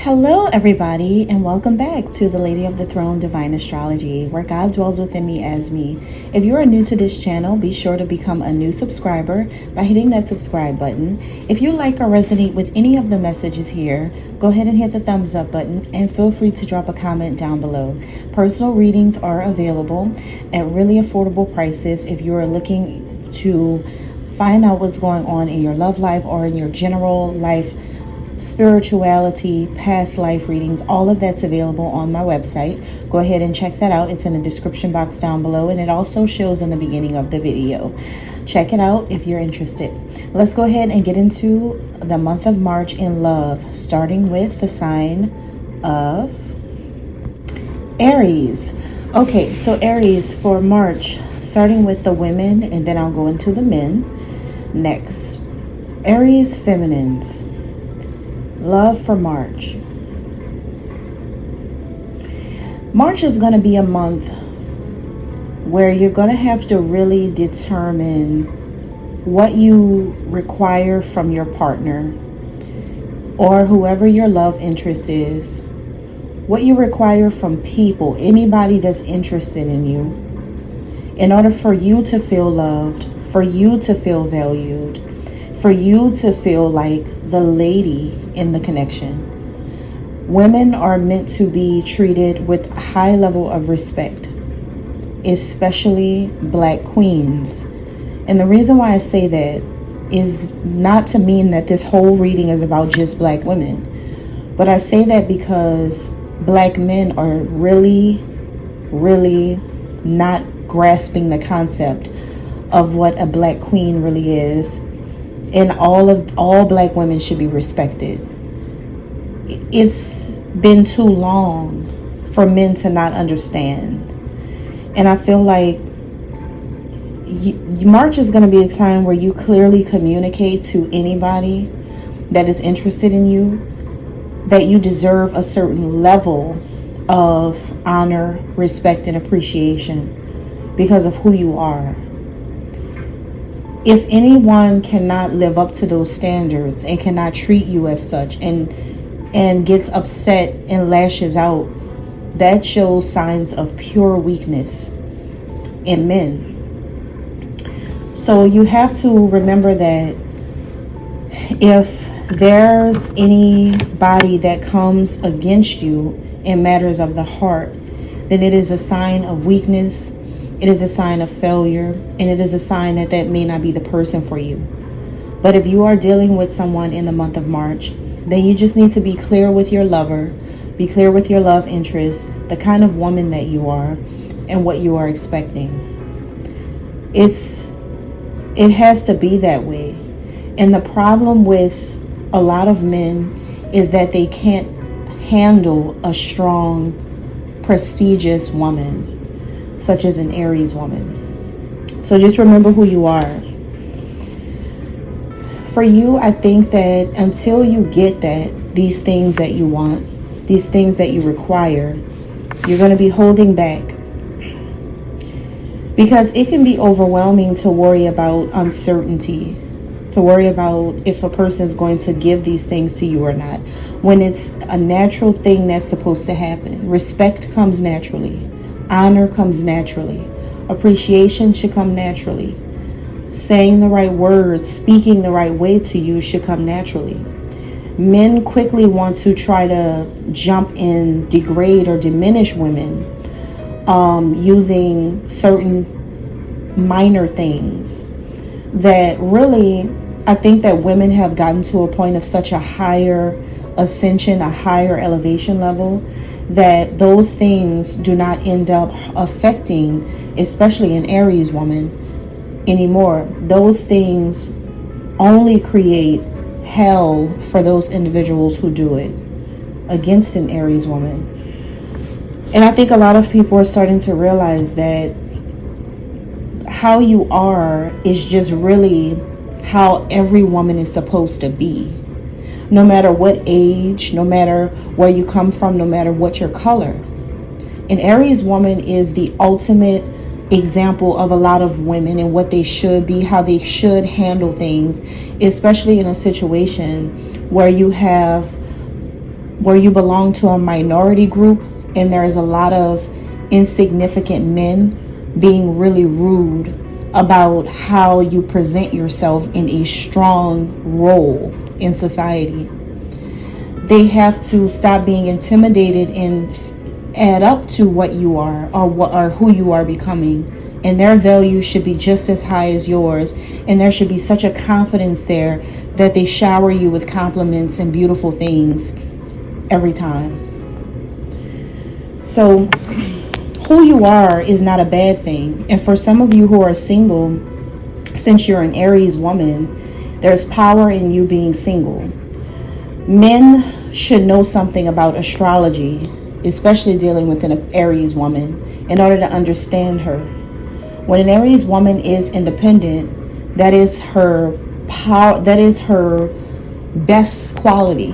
Hello, everybody, and welcome back to the Lady of the Throne Divine Astrology, where God dwells within me as me. If you are new to this channel, be sure to become a new subscriber by hitting that subscribe button. If you like or resonate with any of the messages here, go ahead and hit the thumbs up button and feel free to drop a comment down below. Personal readings are available at really affordable prices if you are looking to find out what's going on in your love life or in your general life. Spirituality, past life readings, all of that's available on my website. Go ahead and check that out. It's in the description box down below, and it also shows in the beginning of the video. Check it out if you're interested. Let's go ahead and get into the month of March in love, starting with the sign of Aries. Okay, so Aries for March, starting with the women, and then I'll go into the men next. Aries feminines. Love for March. March is going to be a month where you're going to have to really determine what you require from your partner or whoever your love interest is, what you require from people, anybody that's interested in you, in order for you to feel loved, for you to feel valued, for you to feel like the lady in the connection. Women are meant to be treated with a high level of respect, especially Black queens. And the reason why I say that is not to mean that this whole reading is about just Black women, but I say that because Black men are really not grasping the concept of what a Black queen really is. And all Black women should be respected. It's been too long for men to not understand. And I feel like March is going to be a time where you clearly communicate to anybody that is interested in you that you deserve a certain level of honor, respect, and appreciation because of who you are. If anyone cannot live up to those standards and cannot treat you as such and gets upset and lashes out, that shows signs of pure weakness in men. So you have to remember that if there's anybody that comes against you in matters of the heart, then it is a sign of weakness. It is a sign of failure, and it is a sign that that may not be the person for you. But if you are dealing with someone in the month of March, then you just need to be clear with your lover, be clear with your love interest, the kind of woman that you are, and what you are expecting. It has to be that way. And the problem with a lot of men is that they can't handle a strong, prestigious woman, such as an Aries woman. So just remember who you are. For you, I think that until you get these things that you want, these things that you require, you're going to be holding back. Because it can be overwhelming to worry about uncertainty, to worry about if a person is going to give these things to you or not, when it's a natural thing that's supposed to happen. Respect comes naturally. Honor comes naturally. Appreciation should come naturally. Saying the right words, speaking the right way to you should come naturally. Men quickly want to try to jump in, degrade or diminish women using certain minor things that really, I think that women have gotten to a point of such a higher ascension, a higher elevation level, that those things do not end up affecting, especially an Aries woman, anymore. Those things only create hell for those individuals who do it against an Aries woman. And I think a lot of people are starting to realize that how you are is just really how every woman is supposed to be. No matter what age, no matter where you come from, no matter what your color. An Aries woman is the ultimate example of a lot of women and what they should be, how they should handle things, especially in a situation where you have where you belong to a minority group and there's a lot of insignificant men being really rude about how you present yourself in a strong role in society. They have to stop being intimidated and add up to what you are, or who you are becoming, and their value should be just as high as yours, and there should be such a confidence there that they shower you with compliments and beautiful things every time. So who you are is not a bad thing. And for some of you who are single, since you're an Aries woman, there's power in you being single. Men should know something about astrology, especially dealing with an Aries woman, in order to understand her. When an Aries woman is independent, that is her power, that is her best quality.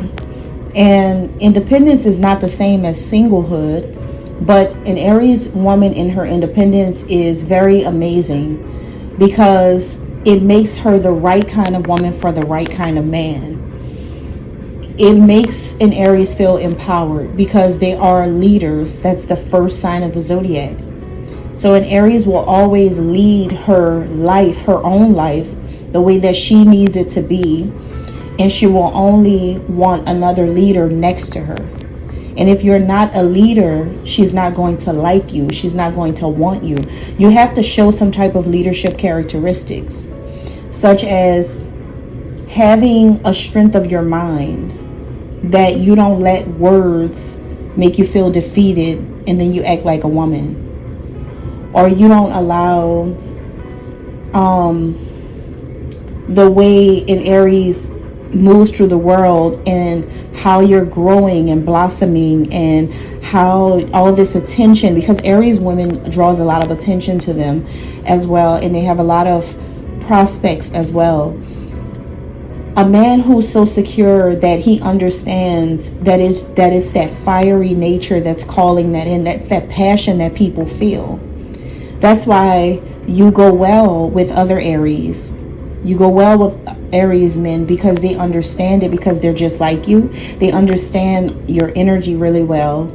And independence is not the same as singlehood, but an Aries woman in her independence is very amazing because it makes her the right kind of woman for the right kind of man. It makes an Aries feel empowered because they are leaders. That's the first sign of the zodiac. So an Aries will always lead her life, her own life, the way that she needs it to be. And she will only want another leader next to her. And if you're not a leader, she's not going to like you. She's not going to want you. You have to show some type of leadership characteristics, such as having a strength of your mind, that you don't let words make you feel defeated and then you act like a woman. Or you don't allow the way an Aries moves through the world and how you're growing and blossoming and how all this attention, because Aries women draws a lot of attention to them as well, and they have a lot of prospects as well. A man who's so secure that he understands that it's that fiery nature that's calling that in, that's that passion that people feel. That's why you go well with other Aries. You go well with Aries men because they understand it, because they're just like you. They understand your energy really well.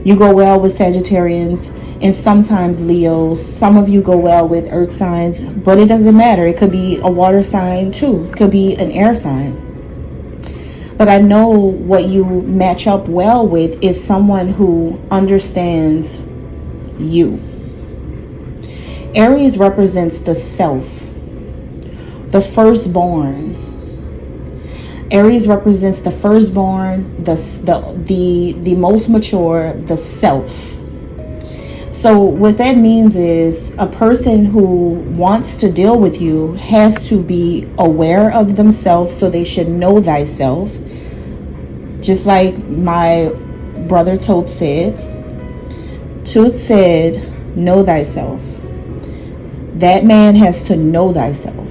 You go well with Sagittarians and sometimes Leos. Some of you go well with earth signs, but it doesn't matter. It could be a water sign too. It could be an air sign. But I know what you match up well with is someone who understands you. Aries represents the self, the firstborn. Aries represents the firstborn, the most mature, the self. So what that means is a person who wants to deal with you has to be aware of themselves, so they should know thyself. Just like my brother Toth said, know thyself. That man has to know thyself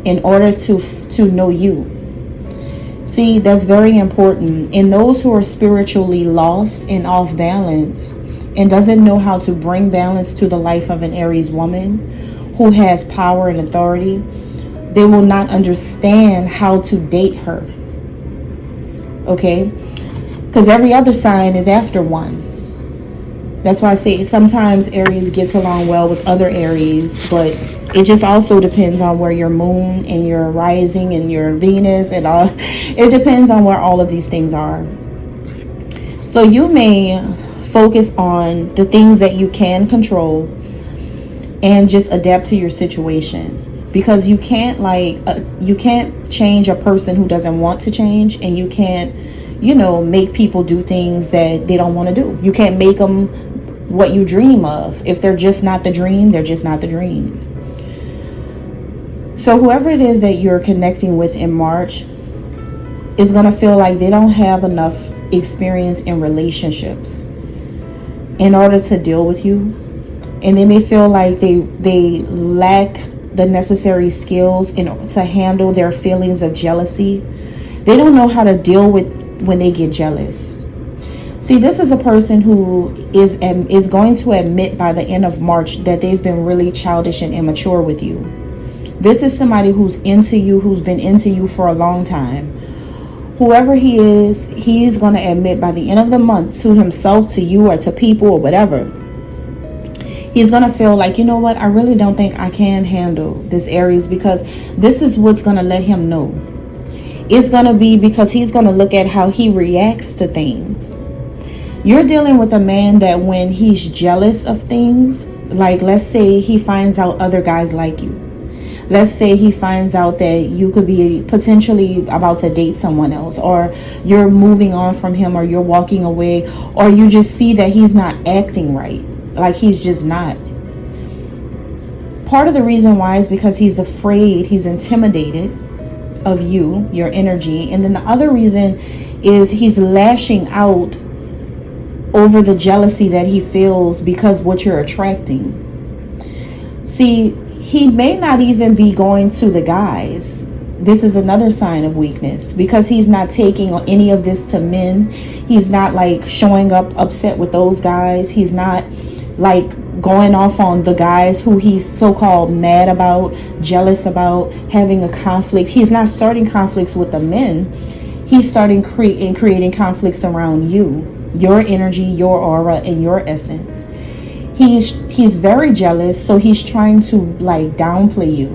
in order to know you. See, that's very important. In those who are spiritually lost and off balance and doesn't know how to bring balance to the life of an Aries woman who has power and authority, they will not understand how to date her. Okay? Because every other sign is after one. That's why I say sometimes Aries gets along well with other Aries, but it just also depends on where your moon and your rising and your Venus and all. It depends on where all of these things are. So you may focus on the things that you can control and just adapt to your situation, because you can't change a person who doesn't want to change, and you can't make people do things that they don't want to do. You can't make them what you dream of. If they're just not the dream, they're just not the dream. So whoever it is that you're connecting with in March is going to feel like they don't have enough experience in relationships in order to deal with you. And they may feel like they lack the necessary skills to handle their feelings of jealousy. They don't know how to deal with when they get jealous. See, this is a person who is going to admit by the end of March that they've been really childish and immature with you. This is somebody who's into you, who's been into you for a long time, whoever he is, he's going to admit by the end of the month to himself, to you, or to people, or whatever, he's going to feel like, you know what, I really don't think I can handle this Aries, because this is what's going to let him know. It's going to be because he's going to look at how he reacts to things. You're dealing with a man that when he's jealous of things, like let's say he finds out other guys like you. Let's say he finds out that you could be potentially about to date someone else, or you're moving on from him, or you're walking away, or you just see that he's not acting right. Like he's just not. Part of the reason why is because he's afraid, he's intimidated of you, your energy. And then the other reason is he's lashing out over the jealousy that he feels because what you're attracting. See, he may not even be going to the guys. This is another sign of weakness, because he's not taking any of this to men. He's not like showing up upset with those guys. He's not like going off on the guys who he's so-called mad about, jealous about, having a conflict. He's not starting conflicts with the men. He's starting creating conflicts around you, your energy, your aura, and your essence. He's very jealous, so he's trying to like downplay you.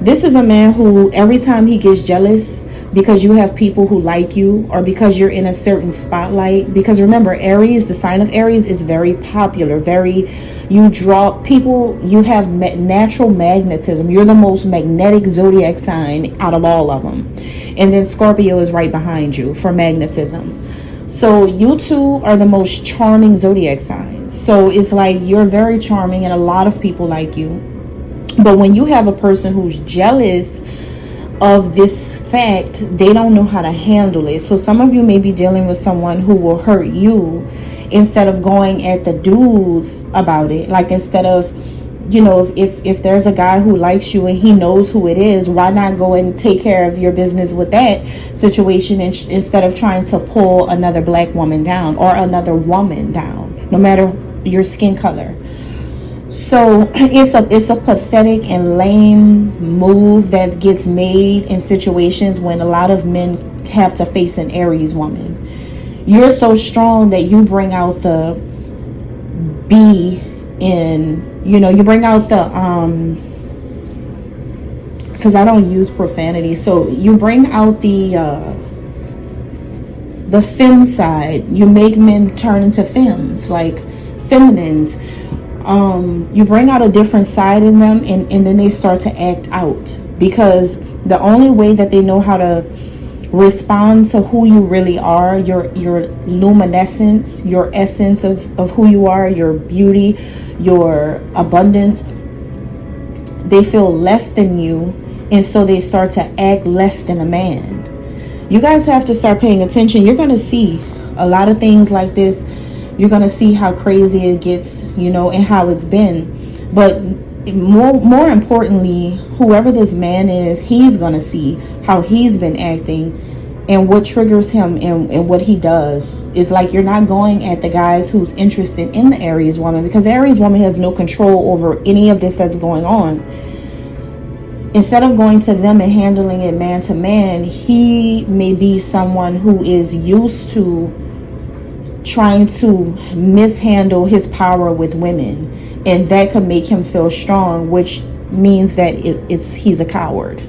This is a man who every time he gets jealous because you have people who like you, or because you're in a certain spotlight, because remember, Aries, the sign of Aries is very popular, you draw people, you have natural magnetism. You're the most magnetic zodiac sign out of all of them, and then Scorpio is right behind you for magnetism. So you two are the most charming zodiac signs. So it's like you're very charming and a lot of people like you. But when you have a person who's jealous of this fact, they don't know how to handle it. So some of you may be dealing with someone who will hurt you instead of going at the dudes about it. Like instead of, you know, if there's a guy who likes you and he knows who it is, why not go and take care of your business with that situation instead of trying to pull another black woman down or another woman down, no matter your skin color. So it's a pathetic and lame move that gets made in situations when a lot of men have to face an Aries woman. You're so strong that you bring out the B in, you know, you bring out the because I don't use profanity, so you bring out the femme side. You make men turn into femmes, like feminines. You bring out a different side in them, and then they start to act out, because the only way that they know how to respond to who you really are, your luminescence, your essence of who you are, your beauty, your abundance, they feel less than you, and so they start to act less than a man. You guys have to start paying attention. You're going to see a lot of things like this. You're going to see how crazy it gets, you know, and how it's been. But more importantly, whoever this man is, he's going to see how he's been acting and what triggers him and what he does. Is like you're not going at the guys who's interested in the Aries woman, because the Aries woman has no control over any of this that's going on. Instead of going to them and handling it man to man, he may be someone who is used to trying to mishandle his power with women, and that could make him feel strong, which means that he's a coward.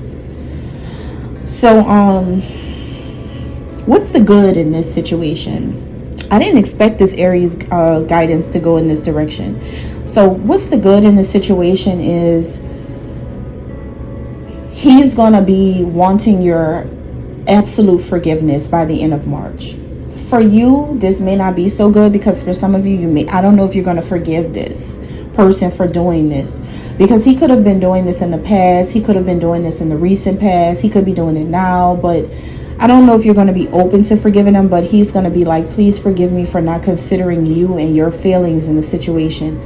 So what's the good in this situation? I didn't expect this Aries guidance to go in this direction. So what's the good in this situation is he's going to be wanting your absolute forgiveness by the end of March. For you, this may not be so good, because for some of you, I don't know if you're going to forgive this person for doing this, because he could have been doing this in the past. He could have been doing this in the recent past. He could be doing it now, but I don't know if you're going to be open to forgiving him. But he's going to be like, please forgive me for not considering you and your feelings in the situation.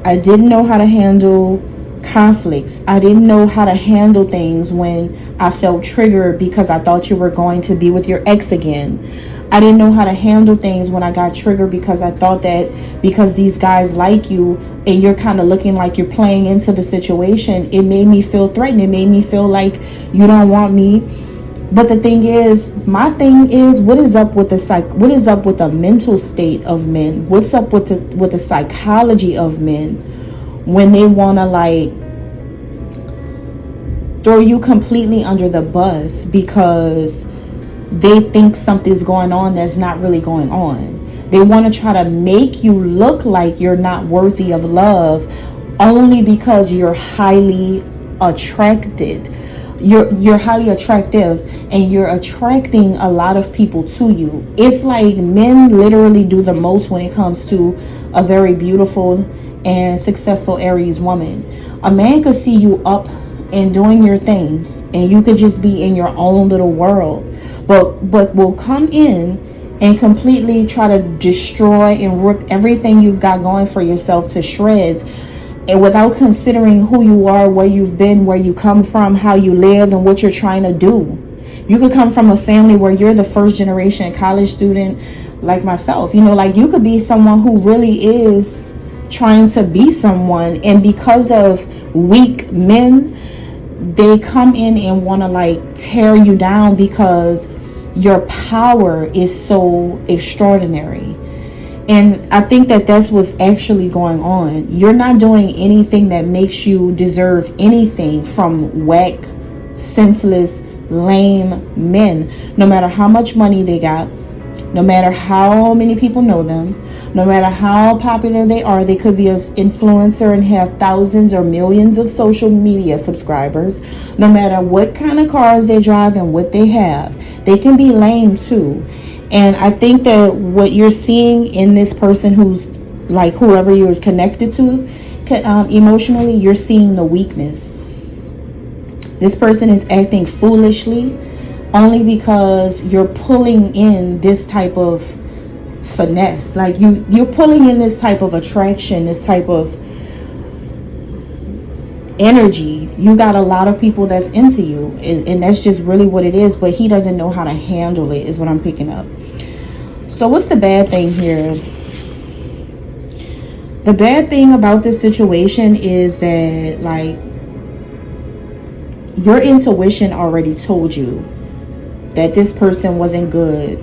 I didn't know how to handle conflicts. I didn't know how to handle things when I felt triggered because I thought you were going to be with your ex again. I didn't know how to handle things when I got triggered because I thought that because these guys like you and you're kind of looking like you're playing into the situation, it made me feel threatened. It made me feel like you don't want me. But the thing is, my thing is, what is up with the what is up with the mental state of men? What's up with the psychology of men when they want to like throw you completely under the bus because they think something's going on that's not really going on. They want to try to make you look like you're not worthy of love only because you're highly attracted. You're highly attractive and you're attracting a lot of people to you. It's like men literally do the most when it comes to a very beautiful and successful Aries woman. A man could see you up and doing your thing and you could just be in your own little world, but will come in and completely try to destroy and rip everything you've got going for yourself to shreds, and without considering who you are, where you've been, where you come from, how you live, and what you're trying to do. You could come from a family where you're the first generation college student, like myself. You know, like you could be someone who really is trying to be someone, and because of weak men, they come in and want to like tear you down because your power is so extraordinary. And I think that that's what's actually going on. You're not doing anything that makes you deserve anything from whack, senseless, lame men. No matter how much money they got, no matter how many people know them, no matter how popular they are, they could be an influencer and have thousands or millions of social media subscribers. No matter what kind of cars they drive and what they have, they can be lame too. And I think that what you're seeing in this person who's like whoever you're connected to emotionally, you're seeing the weakness. This person is acting foolishly only because you're pulling in this type of finesse. Like you're pulling in this type of attraction, this type of energy. You got a lot of people that's into you, and that's just really what it is. But he doesn't know how to handle it, is what I'm picking up. So what's the bad thing here? The bad thing about this situation is that like your intuition already told you that this person wasn't good,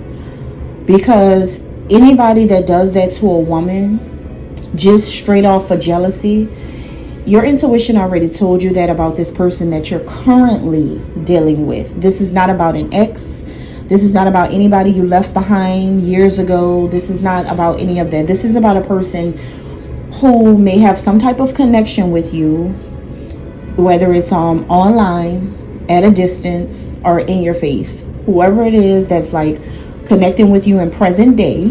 because anybody that does that to a woman just straight off of jealousy, your intuition already told you that about this person that you're currently dealing with. This is not about an ex. This is not about anybody you left behind years ago. This is not about any of that. This is about a person who may have some type of connection with you, whether it's online, at a distance, or in your face. Whoever it is that's like connecting with you in present day,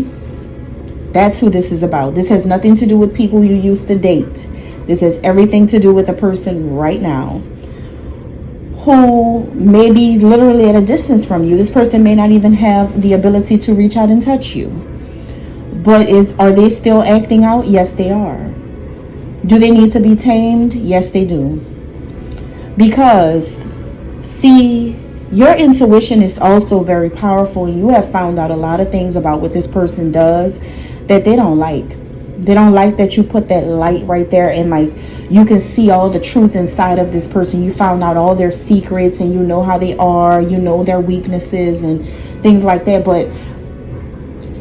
that's who this is about. This has nothing to do with people you used to date. This has everything to do with a person right now who may be literally at a distance from you. This person may not even have the ability to reach out and touch you. But are they still acting out? Yes, they are. Do they need to be tamed? Yes, they do. Because, see, your intuition is also very powerful, and you have found out a lot of things about what this person does that they don't like. They don't like that you put that light right there, and like you can see all the truth inside of this person. You found out all their secrets, and you know how they are, you know their weaknesses and things like that. But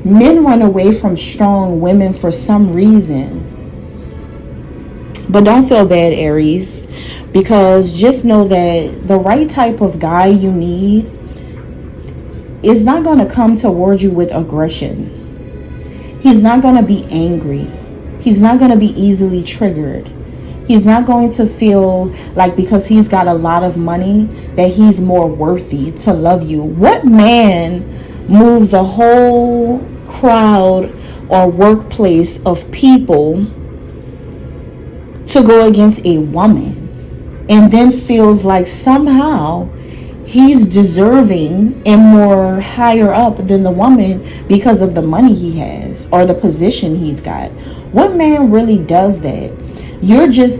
men run away from strong women for some reason. But don't feel bad, Aries, because just know that the right type of guy you need is not going to come toward you with aggression. He's not going to be angry. He's not going to be easily triggered. He's not going to feel like because he's got a lot of money that he's more worthy to love you. What man moves a whole crowd or workplace of people to go against a woman and then feels like somehow he's deserving and more higher up than the woman because of the money he has or the position he's got? What man really does that?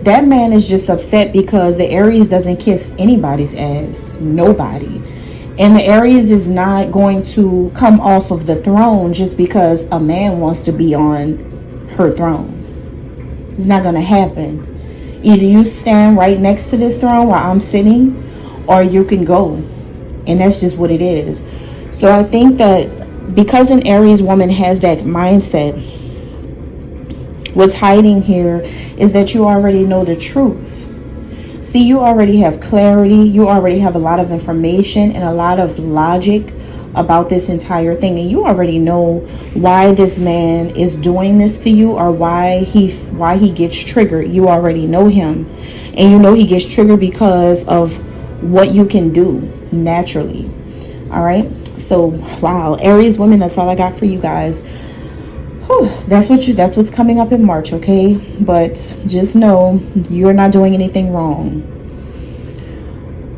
That man is just upset because the Aries doesn't kiss anybody's ass. Nobody. And the Aries is not going to come off of the throne just because a man wants to be on her throne. It's not going to happen. Either you stand right next to this throne while I'm sitting, or you can go. And that's just what it is. So I think that because an Aries woman has that mindset, what's hiding here is that you already know the truth. See, you already have clarity, you already have a lot of information and a lot of logic about this entire thing, and you already know why this man is doing this to you, or why he gets triggered. You already know him, and you know he gets triggered because of what you can do naturally. All right, so wow, Aries women, that's all I got for you guys. Whew, that's what's coming up in March, okay? But just know you're not doing anything wrong.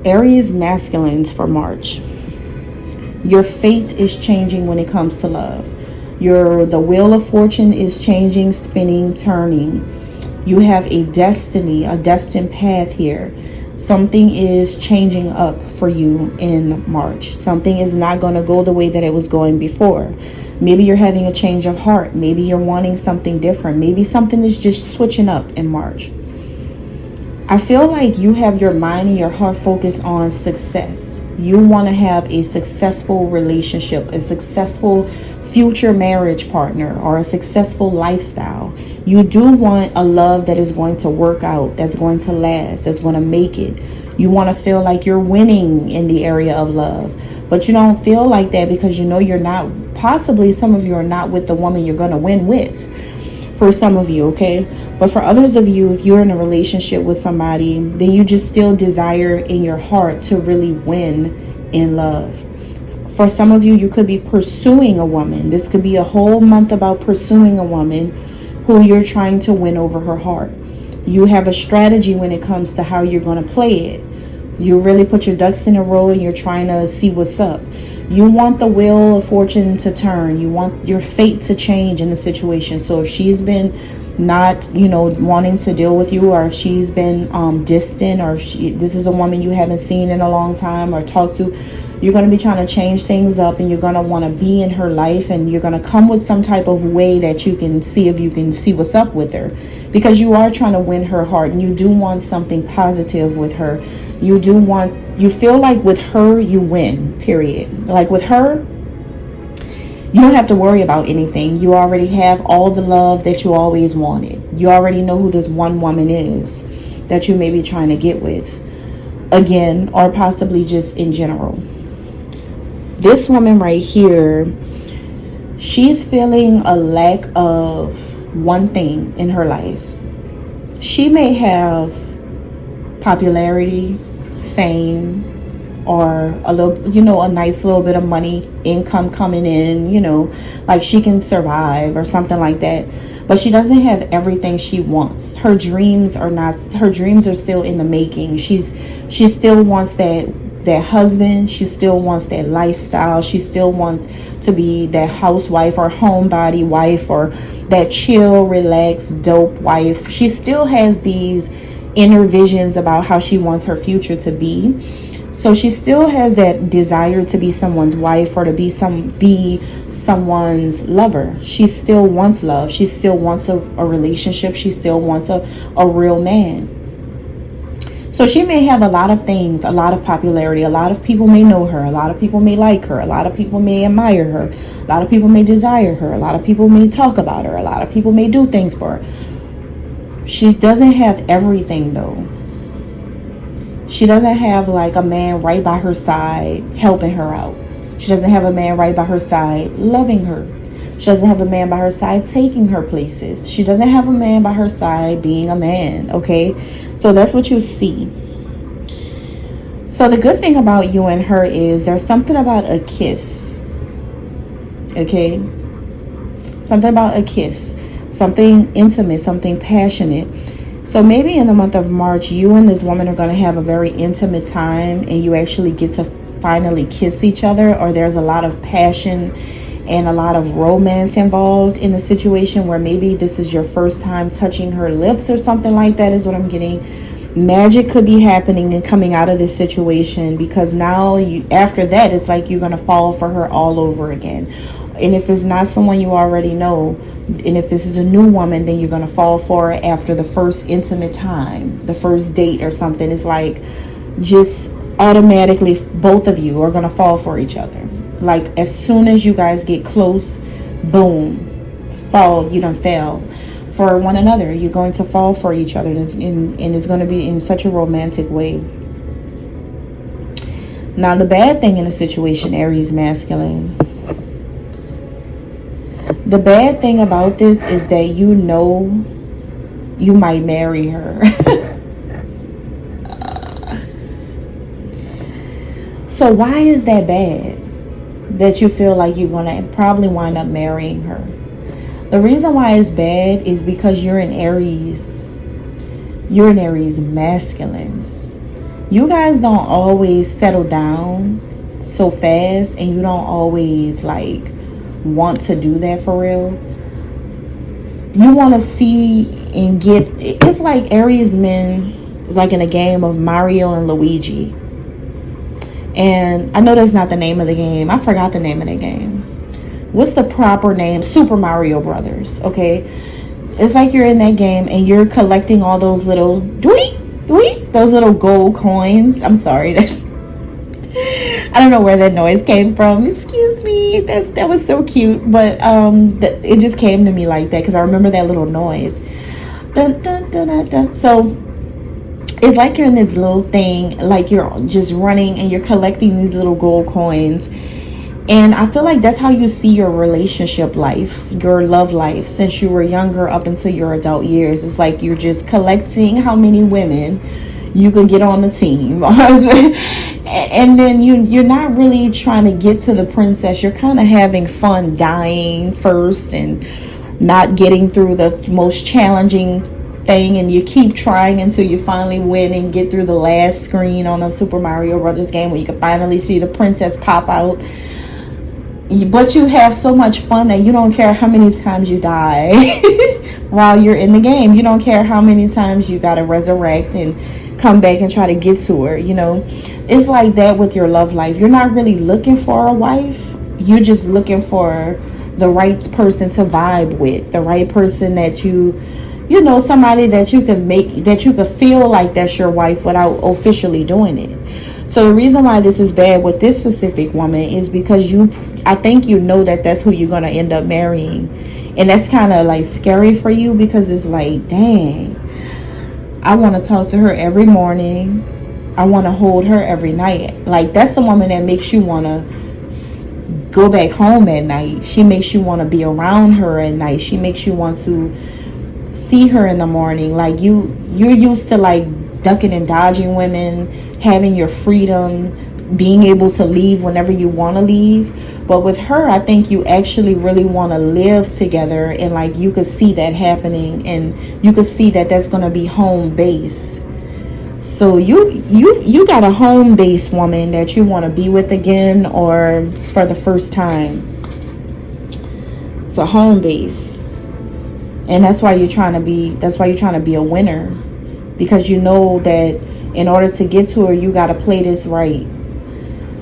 Aries masculines for March. Your fate is changing when it comes to love. The wheel of fortune is changing, spinning, turning. You have a destiny, a destined path here. Something is changing up for you in March. Something is not going to go the way that it was going before. Maybe you're having a change of heart. Maybe you're wanting something different. Maybe something is just switching up in March. I feel like you have your mind and your heart focused on success. You want to have a successful relationship, a successful future marriage partner, or a successful lifestyle. You do want a love that is going to work out, that's going to last, that's going to make it. You want to feel like you're winning in the area of love, but you don't feel like that because you know you're not, possibly some of you are not with the woman you're going to win with. For some of you, okay? But for others of you, if you're in a relationship with somebody, then you just still desire in your heart to really win in love. For some of you, you could be pursuing a woman. This could be a whole month about pursuing a woman who you're trying to win over her heart. You have a strategy when it comes to how you're going to play it. You really put your ducks in a row and you're trying to see what's up. You want the wheel of fortune to turn. You want your fate to change in the situation. So if she's been not, wanting to deal with you, or if she's been distant, or if this is a woman you haven't seen in a long time or talked to, you're going to be trying to change things up, and you're going to want to be in her life, and you're going to come with some type of way that you can see if you can see what's up with her, because you are trying to win her heart, and you do want something positive with her. You feel like with her you win, period. Like with her, you don't have to worry about anything. You already have all the love that you always wanted. You already know who this one woman is that you may be trying to get with again, or possibly just in general. This woman right here, she's feeling a lack of one thing in her life. She may have popularity, fame, or a little, a nice little bit of money, income coming in, like she can survive or something like that. But she doesn't have everything she wants. Her dreams are still in the making. She still wants that husband. She still wants that lifestyle. She still wants to be that housewife or homebody wife, or that chill, relaxed, dope wife. She still has these inner visions about how she wants her future to be. So she still has that desire to be someone's wife, or to be someone's lover. She still wants love. She still wants a relationship. She still wants a real man. So she may have a lot of things, a lot of popularity. A lot of people may know her. A lot of people may like her. A lot of people may admire her. A lot of people may desire her. A lot of people may talk about her. A lot of people may do things for her. She doesn't have everything though. She doesn't have like a man right by her side helping her out. She doesn't have a man right by her side loving her. She doesn't have a man by her side taking her places. She doesn't have a man by her side being a man, okay? So that's what you see. So the good thing about you and her is there's something about a kiss, okay? Something about a kiss. Something intimate, something passionate. So maybe in the month of March, you and this woman are going to have a very intimate time, and you actually get to finally kiss each other, or there's a lot of passion and a lot of romance involved in the situation, where maybe this is your first time touching her lips or something like that is what I'm getting. Magic could be happening and coming out of this situation, because now after that, it's like you're going to fall for her all over again. And if it's not someone you already know, and if this is a new woman, then you're going to fall for it after the first intimate time, the first date or something. It's like just automatically both of you are going to fall for each other. Like as soon as you guys get close, boom, fall, you don't fail for one another. You're going to fall for each other, and it's going to be in such a romantic way. Now the bad thing in the situation, Aries masculine, the bad thing about this is that you know you might marry her. So why is that bad? That you feel like you're gonna probably wind up marrying her. The reason why it's bad is because you're an Aries. You're an Aries masculine. You guys don't always settle down so fast, and you don't always like want to do that for real. You want to see and get, it's like Aries men is like in a game of Mario and Luigi. And I know that's not the name of the game. I forgot the name of the game. What's the proper name? Super Mario Brothers. Okay, it's like you're in that game and you're collecting all those little those little gold coins. I'm sorry, that's I don't know where that noise came from. Excuse me. That was so cute, but it just came to me like that because I remember that little noise. Dun, dun, dun, dun, dun. So it's like you're in this little thing, like you're just running and you're collecting these little gold coins. And I feel like that's how you see your relationship life, your love life, since you were younger up until your adult years. It's like you're just collecting how many women you could get on the team. And then you're not really trying to get to the princess. You're kind of having fun dying first and not getting through the most challenging thing, and you keep trying until you finally win and get through the last screen on the Super Mario Brothers game where you can finally see the princess pop out. But you have so much fun that you don't care how many times you die while you're in the game. You don't care how many times you gotta resurrect and come back and try to get to her. It's like that with your love life. You're not really looking for a wife. You're just looking for the right person to vibe with, the right person that somebody that you can make, that you could feel like that's your wife without officially doing it. So the reason why this is bad with this specific woman is because I think that that's who you're going to end up marrying. And that's kind of like scary for you because it's like, dang, I want to talk to her every morning. I want to hold her every night. Like, that's a woman that makes you want to go back home at night. She makes you want to be around her at night. She makes you want to see her in the morning. Like, you're used to like ducking and dodging women, having your freedom, being able to leave whenever you want to leave. But with her, I think you actually really want to live together, and like you could see that happening, and you could see that that's going to be home base. So you got a home base woman that you want to be with again, or for the first time. It's a home base. And that's why you're trying to be a winner, because you know that in order to get to her, you got to play this right.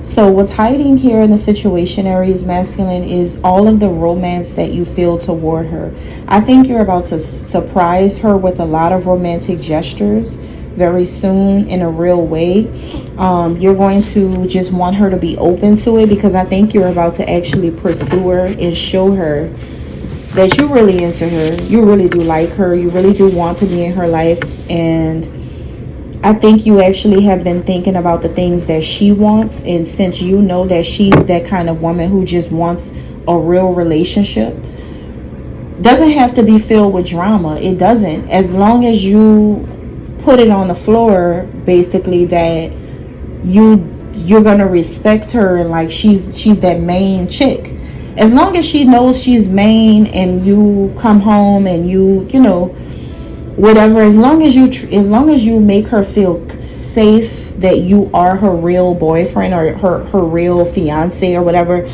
So what's hiding here in the situation, Aries masculine, is all of the romance that you feel toward her. I think you're about to surprise her with a lot of romantic gestures very soon in a real way. You're going to just want her to be open to it, because I think you're about to actually pursue her and show her that you really into her. You really do like her. You really do want to be in her life. And I think you actually have been thinking about the things that she wants. And since you know that she's that kind of woman who just wants a real relationship, doesn't have to be filled with drama. It doesn't. As long as you put it on the floor, basically, that you're gonna respect her, and like she's that main chick. As long as she knows she's main, and you come home and you whatever, as long as you make her feel safe that you are her real boyfriend or her real fiance, or whatever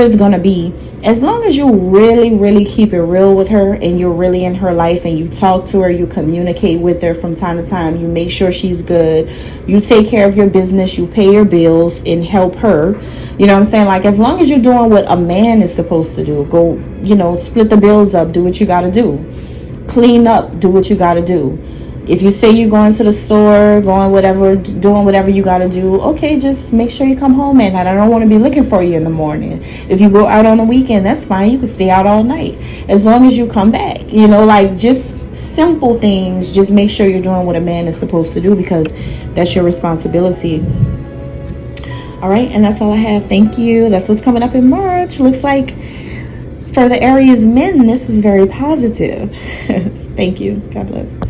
it's going to be, as long as you really, really keep it real with her, and you're really in her life, and you talk to her, you communicate with her from time to time, you make sure she's good, you take care of your business, you pay your bills and help her, you know what I'm saying? Like, as long as you're doing what a man is supposed to do, go, split the bills up, do what you got to do, clean up, do what you got to do. If you say you're going to the store, going whatever, doing whatever you got to do, okay, just make sure you come home at night. I don't want to be looking for you in the morning. If you go out on the weekend, that's fine. You can stay out all night as long as you come back. You know, like just simple things. Just make sure you're doing what a man is supposed to do, because that's your responsibility. All right, and that's all I have. Thank you. That's what's coming up in March. Looks like for the Aries men, this is very positive. Thank you. God bless.